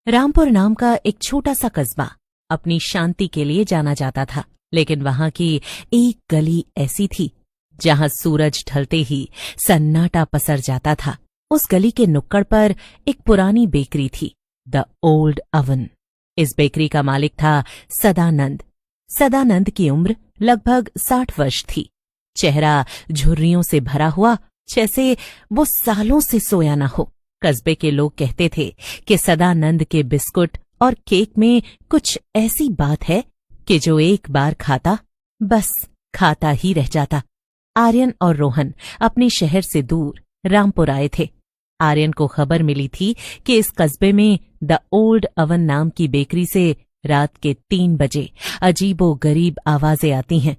रामपुर नाम का एक छोटा सा कस्बा अपनी शांति के लिए जाना जाता था, लेकिन वहां की एक गली ऐसी थी जहां सूरज ढलते ही सन्नाटा पसर जाता था। उस गली के नुक्कड़ पर एक पुरानी बेकरी थी, द ओल्ड अवन। इस बेकरी का मालिक था सदानंद। सदानंद की उम्र लगभग 60 वर्ष थी। चेहरा झुर्रियों से भरा हुआ, जैसे वो सालों से सोया न हो। कस्बे के लोग कहते थे कि सदानंद के बिस्कुट और केक में कुछ ऐसी बात है कि जो एक बार खाता बस खाता ही रह जाता। आर्यन और रोहन अपने शहर से दूर रामपुर आए थे। आर्यन को खबर मिली थी कि इस कस्बे में द ओल्ड अवन नाम की बेकरी से रात के 3 बजे अजीबो गरीब आवाजें आती हैं।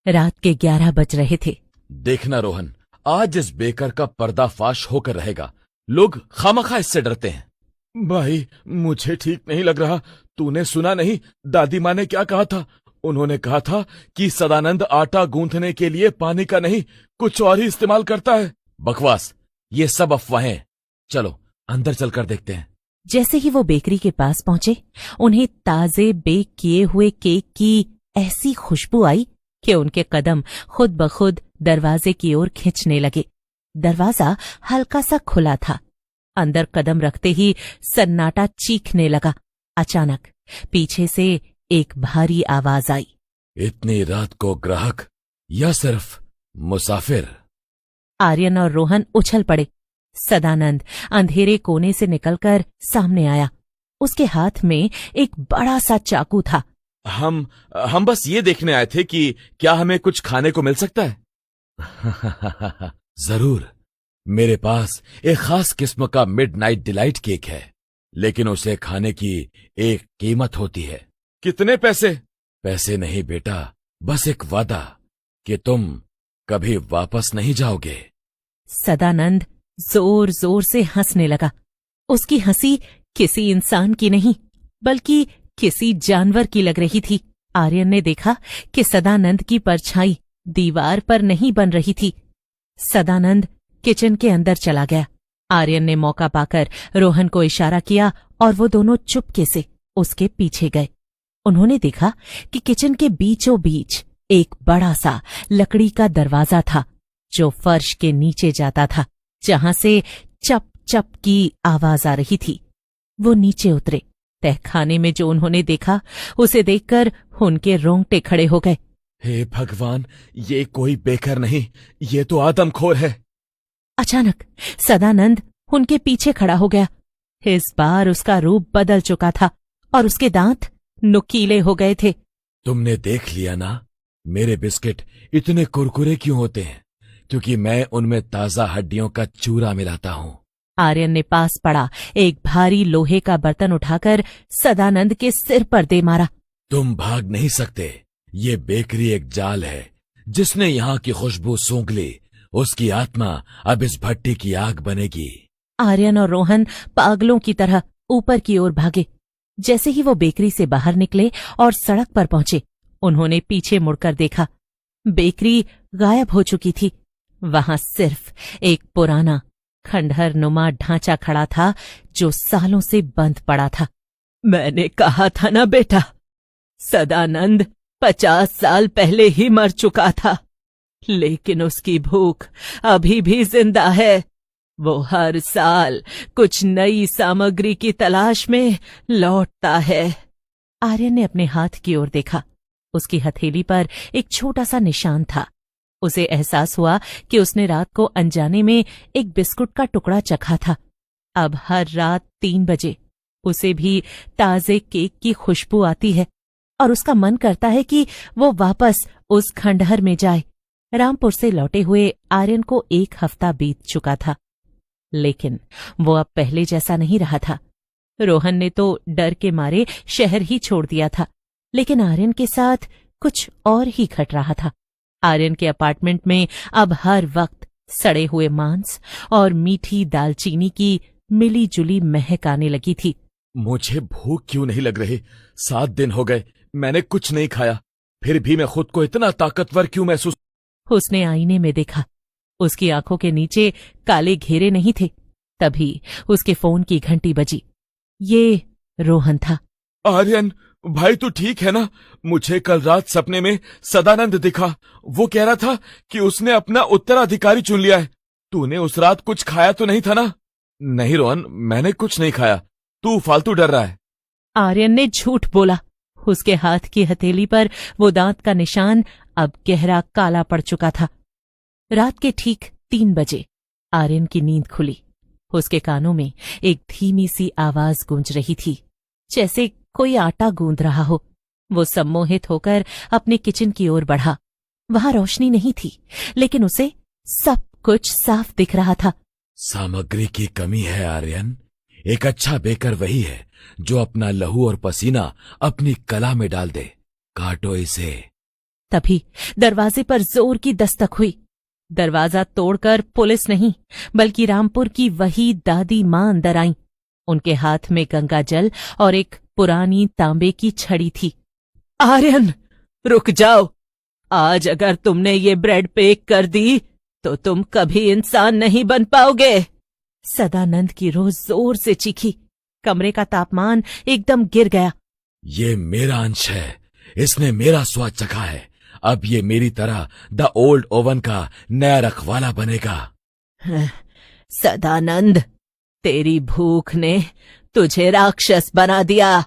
रात के 11 बज रहे थे। देखना रोहन, आज इस बेकर का पर्दाफाश होकर रहेगा। लोग खामखा इससे डरते हैं। भाई, मुझे ठीक नहीं लग रहा। तूने सुना नहीं, दादी माँ ने क्या कहा था? उन्होंने कहा था कि सदानंद आटा गूंथने के लिए पानी का नहीं, कुछ और ही इस्तेमाल करता है। बकवास, ये सब अफवाहें। चलो अंदर चलकर देखते हैं। जैसे ही वो बेकरी के पास पहुंचे, उन्हें ताजे बेक किए हुए केक की ऐसी खुशबू आई कि उनके कदम खुद ब खुद दरवाजे की ओर खिंचने लगे। दरवाजा हल्का सा खुला था। अंदर कदम रखते ही सन्नाटा चीखने लगा। अचानक पीछे से एक भारी आवाज आई। इतनी रात को ग्राहक या सिर्फ मुसाफिर? आर्यन और रोहन उछल पड़े। सदानंद अंधेरे कोने से निकलकर सामने आया। उसके हाथ में एक बड़ा सा चाकू था। हम बस ये देखने आए थे कि क्या हमें कुछ खाने को मिल सकता है। जरूर, मेरे पास एक खास किस्म का मिडनाइट डिलाइट केक है, लेकिन उसे खाने की एक कीमत होती है। कितने पैसे? पैसे नहीं बेटा, बस एक वादा कि तुम कभी वापस नहीं जाओगे। सदानंद जोर जोर से हंसने लगा। उसकी हंसी किसी इंसान की नहीं, बल्कि किसी जानवर की लग रही थी। आर्यन ने देखा कि सदानंद की परछाई दीवार पर नहीं बन रही थी। सदानंद किचन के अंदर चला गया। आर्यन ने मौका पाकर रोहन को इशारा किया और वो दोनों चुपके से उसके पीछे गए। उन्होंने देखा कि किचन के बीचों बीच एक बड़ा सा लकड़ी का दरवाजा था, जो फर्श के नीचे जाता था, जहां से चप चप की आवाज आ रही थी। वो नीचे उतरे। तहखाने में जो उन्होंने देखा, उसे देखकर उनके रोंगटे खड़े हो गए। हे भगवान, ये कोई बेकर नहीं, ये तो आदमखोर है। अचानक सदानंद उनके पीछे खड़ा हो गया। इस बार उसका रूप बदल चुका था और उसके दांत नुकीले हो गए थे। तुमने देख लिया ना, मेरे बिस्किट इतने कुरकुरे क्यों होते हैं? क्योंकि मैं उनमें ताजा हड्डियों का चूरा मिलाता हूँ। आर्यन ने पास पड़ा एक भारी लोहे का बर्तन उठाकर सदानंद के सिर पर दे मारा। तुम भाग नहीं सकते। ये बेकरी एक जाल है। जिसने यहाँ की खुशबू सूंघ ली, उसकी आत्मा अब इस भट्टी की आग बनेगी। आर्यन और रोहन पागलों की तरह ऊपर की ओर भागे। जैसे ही वो बेकरी से बाहर निकले और सड़क पर पहुंचे, उन्होंने पीछे मुड़कर देखा। बेकरी गायब हो चुकी थी। वहां सिर्फ एक पुराना खंडहर नुमा ढांचा खड़ा था, जो सालों से बंद पड़ा था। मैंने कहा था ना बेटा, सदानंद 50 साल पहले ही मर चुका था, लेकिन उसकी भूख अभी भी जिंदा है। वो हर साल कुछ नई सामग्री की तलाश में लौटता है। आर्यन ने अपने हाथ की ओर देखा। उसकी हथेली पर एक छोटा सा निशान था। उसे एहसास हुआ कि उसने रात को अनजाने में एक बिस्कुट का टुकड़ा चखा था। अब हर रात 3 बजे उसे भी ताजे केक की खुशबू आती है और उसका मन करता है कि वो वापस उस खंडहर में जाए। रामपुर से लौटे हुए आर्यन को 1 हफ्ता बीत चुका था, लेकिन वो अब पहले जैसा नहीं रहा था। रोहन ने तो डर के मारे शहर ही छोड़ दिया था, लेकिन आर्यन के साथ कुछ और ही घट रहा था। आर्यन के अपार्टमेंट में अब हर वक्त सड़े हुए मांस और मीठी दालचीनी की मिली जुली महक आने लगी थी। मुझे भूख क्यों नहीं लग रही? 7 दिन हो गए, मैंने कुछ नहीं खाया, फिर भी मैं खुद को इतना ताकतवर क्यों महसूस? उसने आईने में देखा। उसकी आंखों के नीचे काले घेरे नहीं थे। तभी उसके फोन की घंटी बजी। ये रोहन था। आर्यन भाई तू ठीक है ना? मुझे कल रात सपने में सदानंद दिखा। वो कह रहा था कि उसने अपना उत्तराधिकारी चुन लिया है। तूने उस रात कुछ खाया तो नहीं था ना? नहीं रोहन, मैंने कुछ नहीं खाया। तू फालतू डर रहा है। आर्यन ने झूठ बोला। उसके हाथ की हथेली पर वो दांत का निशान अब गहरा काला पड़ चुका था। रात के ठीक 3 बजे आर्यन की नींद खुली। उसके कानों में एक धीमी सी आवाज गूंज रही थी, जैसे कोई आटा गूंद रहा हो। वो सम्मोहित होकर अपने किचन की ओर बढ़ा। वहां रोशनी नहीं थी, लेकिन उसे सब कुछ साफ दिख रहा था। सामग्री की कमी है आर्यन। एक अच्छा बेकर वही है जो अपना लहू और पसीना अपनी कला में डाल दे। काटो इसे। तभी दरवाजे पर जोर की दस्तक हुई। दरवाजा तोड़कर पुलिस नहीं, बल्कि रामपुर की वही दादी मां अंदर आईं। उनके हाथ में गंगा जल और एक पुरानी तांबे की छड़ी थी। आर्यन, रुक जाओ। आज अगर तुमने ये ब्रेड बेक कर दी तो तुम कभी इंसान नहीं बन पाओगे। सदानंद की रूह जोर से चीखी। कमरे का तापमान एकदम गिर गया। ये मेरा अंश है, इसने मेरा स्वाद चखा है। अब ये मेरी तरह द ओल्ड ओवन का नया रखवाला बनेगा। सदानंद, तेरी भूख ने तुझे राक्षस बना दिया,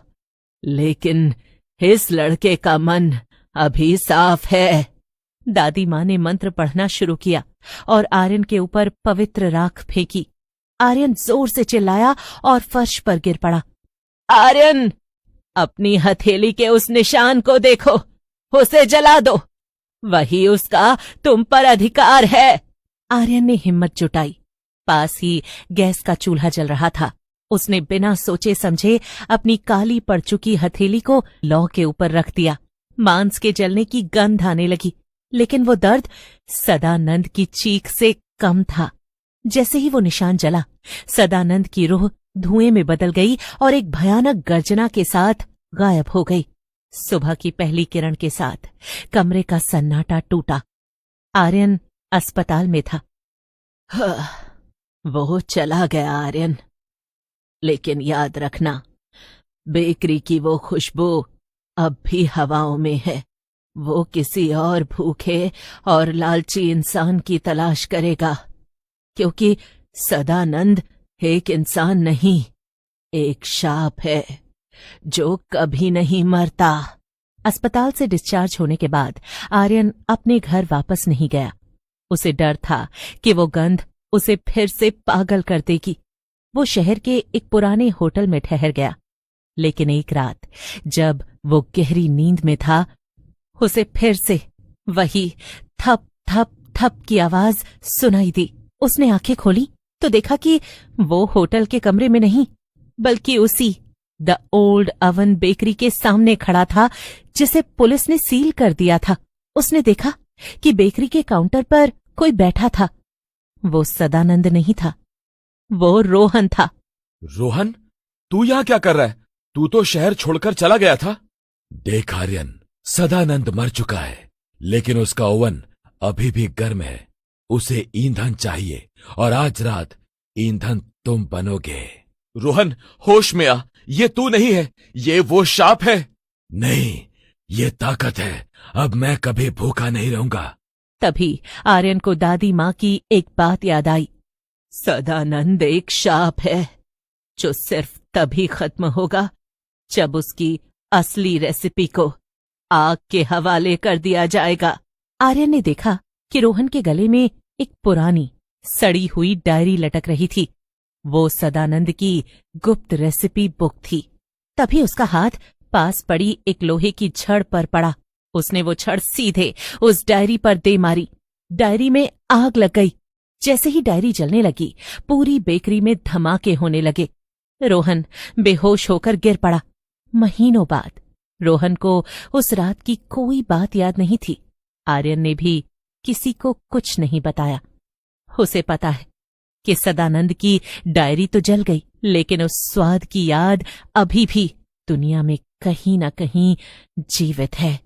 लेकिन इस लड़के का मन अभी साफ है। दादी मां ने मंत्र पढ़ना शुरू किया और आर्यन के ऊपर पवित्र राख फेंकी। आर्यन जोर से चिल्लाया और फर्श पर गिर पड़ा। आर्यन, अपनी हथेली के उस निशान को देखो, उसे जला दो। वही उसका तुम पर अधिकार है। आर्यन ने हिम्मत जुटाई। पास ही गैस का चूल्हा जल रहा था। उसने बिना सोचे समझे अपनी काली पड़ चुकी हथेली को लौ के ऊपर रख दिया। मांस के जलने की गंध आने लगी, लेकिन वो दर्द सदानंद की चीख से कम था। जैसे ही वो निशान जला, सदानंद की रूह धुएं में बदल गई और एक भयानक गर्जना के साथ गायब हो गई। सुबह की पहली किरण के साथ कमरे का सन्नाटा टूटा। आर्यन अस्पताल में था। वो चला गया आर्यन, लेकिन याद रखना, बेकरी की वो खुशबू अब भी हवाओं में है। वो किसी और भूखे और लालची इंसान की तलाश करेगा, क्योंकि सदानंद एक इंसान नहीं, एक शाप है जो कभी नहीं मरता। अस्पताल से डिस्चार्ज होने के बाद आर्यन अपने घर वापस नहीं गया। उसे डर था कि वो गंध उसे फिर से पागल कर देगी। वो शहर के एक पुराने होटल में ठहर गया, लेकिन एक रात जब वो गहरी नींद में था, उसे फिर से वही थप थप थप की आवाज सुनाई दी। उसने आंखें खोली तो देखा कि वो होटल के कमरे में नहीं, बल्कि उसी द ओल्ड ओवन बेकरी के सामने खड़ा था, जिसे पुलिस ने सील कर दिया था। उसने देखा कि बेकरी के काउंटर पर कोई बैठा था। वो सदानंद नहीं था, वो रोहन था। रोहन, तू यहाँ क्या कर रहा है? तू तो शहर छोड़कर चला गया था। देख आर्यन, सदानंद मर चुका है, लेकिन उसका ओवन अभी भी गर्म है। उसे ईंधन चाहिए और आज रात ईंधन तुम बनोगे। रोहन, होश में आ। ये तू नहीं है, ये वो शाप है। नहीं, ये ताकत है। अब मैं कभी भूखा नहीं रहूंगा। तभी आर्यन को दादी मां की एक बात याद आई। सदानंद एक शाप है जो सिर्फ तभी खत्म होगा जब उसकी असली रेसिपी को आग के हवाले कर दिया जाएगा। आर्यन ने देखा कि रोहन के गले में एक पुरानी सड़ी हुई डायरी लटक रही थी। वो सदानंद की गुप्त रेसिपी बुक थी। तभी उसका हाथ पास पड़ी एक लोहे की छड़ पर पड़ा। उसने वो छड़ सीधे उस डायरी पर दे मारी। डायरी में आग लग गई। जैसे ही डायरी जलने लगी, पूरी बेकरी में धमाके होने लगे। रोहन बेहोश होकर गिर पड़ा। महीनों बाद रोहन को उस रात की कोई बात याद नहीं थी। आर्यन ने भी किसी को कुछ नहीं बताया। उसे पता है कि सदानंद की डायरी तो जल गई, लेकिन उस स्वाद की याद अभी भी दुनिया में कहीं न कहीं जीवित है।